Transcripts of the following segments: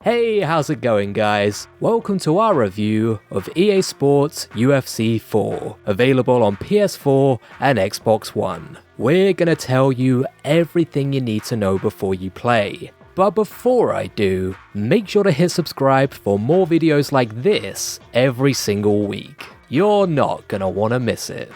Hey, how's it going guys? Welcome to our review of EA Sports UFC 4, available on PS4 and Xbox One. We're gonna tell you everything you need to know before you play. But before I do, make sure to hit subscribe for more videos like this every single week. You're not gonna wanna miss it.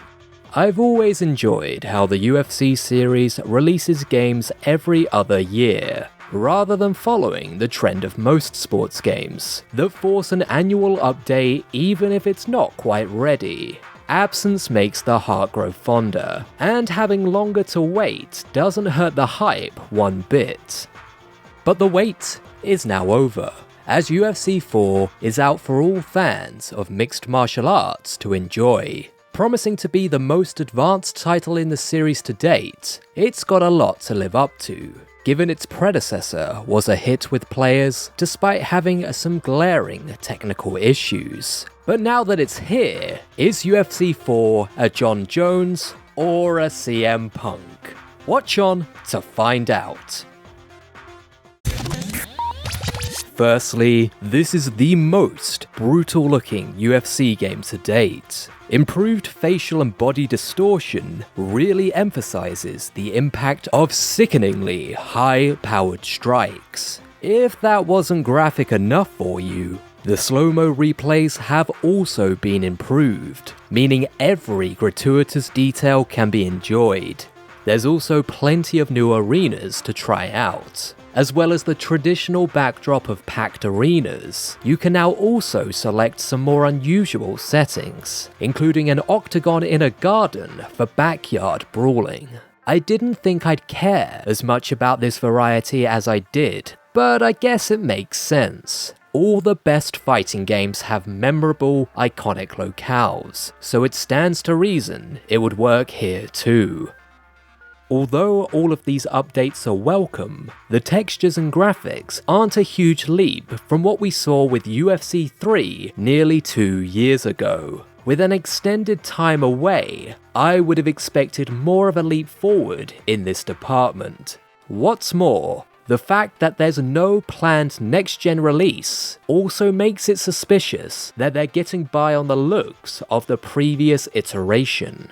I've always enjoyed how the UFC series releases games every other year, rather than following the trend of most sports games that force an annual update even if it's not quite ready. Absence makes the heart grow fonder, and having longer to wait doesn't hurt the hype one bit. But the wait is now over, as UFC 4 is out for all fans of mixed martial arts to enjoy. Promising to be the most advanced title in the series to date, it's got a lot to live up to, given its predecessor was a hit with players despite having some glaring technical issues. But now that it's here, is UFC 4 a Jon Jones or a CM Punk? Watch on to find out. Firstly, this is the most brutal looking UFC game to date. Improved facial and body distortion really emphasizes the impact of sickeningly high-powered strikes. If that wasn't graphic enough for you, the slow-mo replays have also been improved, meaning every gratuitous detail can be enjoyed. There's also plenty of new arenas to try out. As well as the traditional backdrop of packed arenas, you can now also select some more unusual settings, including an octagon in a garden for backyard brawling. I didn't think I'd care as much about this variety as I did, but I guess it makes sense. All the best fighting games have memorable, iconic locales, so it stands to reason it would work here too. Although all of these updates are welcome, the textures and graphics aren't a huge leap from what we saw with UFC 3 nearly 2 years ago. With an extended time away, I would have expected more of a leap forward in this department. What's more, the fact that there's no planned next-gen release also makes it suspicious that they're getting by on the looks of the previous iteration.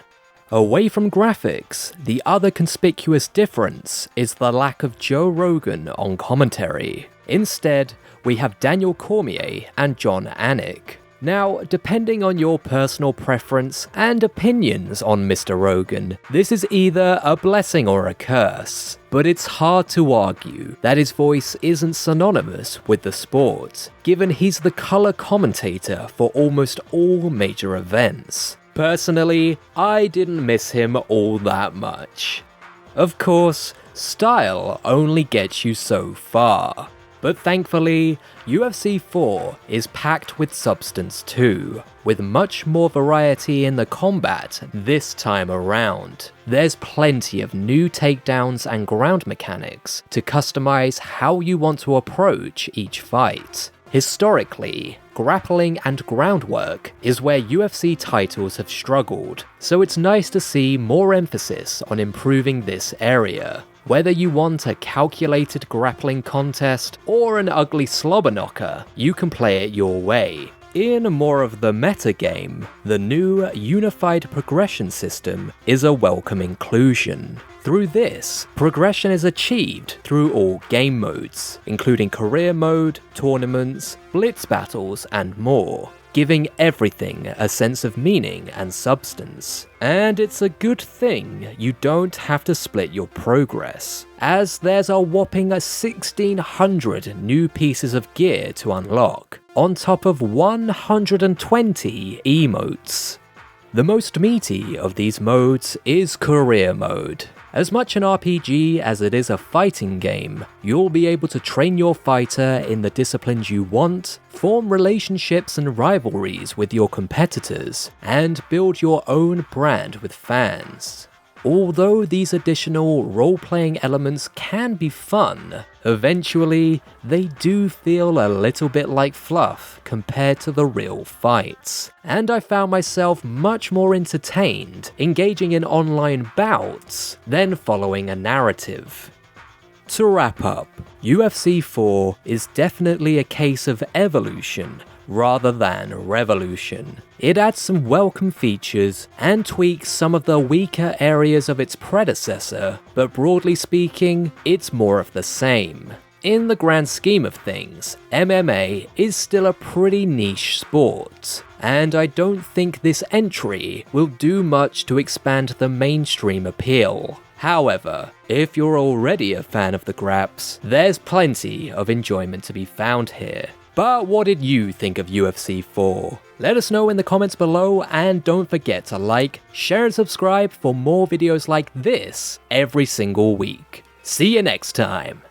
Away from graphics, the other conspicuous difference is the lack of Joe Rogan on commentary. Instead, we have Daniel Cormier and Jon Anik. Now, depending on your personal preference and opinions on Mr. Rogan, this is either a blessing or a curse, but it's hard to argue that his voice isn't synonymous with the sport, given he's the color commentator for almost all major events. Personally, I didn't miss him all that much. Of course, style only gets you so far, but thankfully, UFC 4 is packed with substance too, with much more variety in the combat this time around. There's plenty of new takedowns and ground mechanics to customize how you want to approach each fight. Historically, grappling and groundwork is where UFC titles have struggled, so it's nice to see more emphasis on improving this area. Whether you want a calculated grappling contest or an ugly slobber knocker, you can play it your way. In more of the meta game, the new unified progression system is a welcome inclusion. Through this, progression is achieved through all game modes, including career mode, tournaments, blitz battles, and more, giving everything a sense of meaning and substance. And it's a good thing you don't have to split your progress, as there's a whopping 1,600 new pieces of gear to unlock, on top of 120 emotes. The most meaty of these modes is career mode. As much an RPG as it is a fighting game, you'll be able to train your fighter in the disciplines you want, form relationships and rivalries with your competitors, and build your own brand with fans. Although these additional role-playing elements can be fun, eventually they do feel a little bit like fluff compared to the real fights, and I found myself much more entertained engaging in online bouts than following a narrative. To wrap up, UFC 4 is definitely a case of evolution rather than revolution. It adds some welcome features and tweaks some of the weaker areas of its predecessor, but broadly speaking, it's more of the same. In the grand scheme of things, MMA is still a pretty niche sport, and I don't think this entry will do much to expand the mainstream appeal. However, if you're already a fan of the graps, there's plenty of enjoyment to be found here. But what did you think of UFC 4? Let us know in the comments below, and don't forget to like, share and subscribe for more videos like this every single week. See you next time!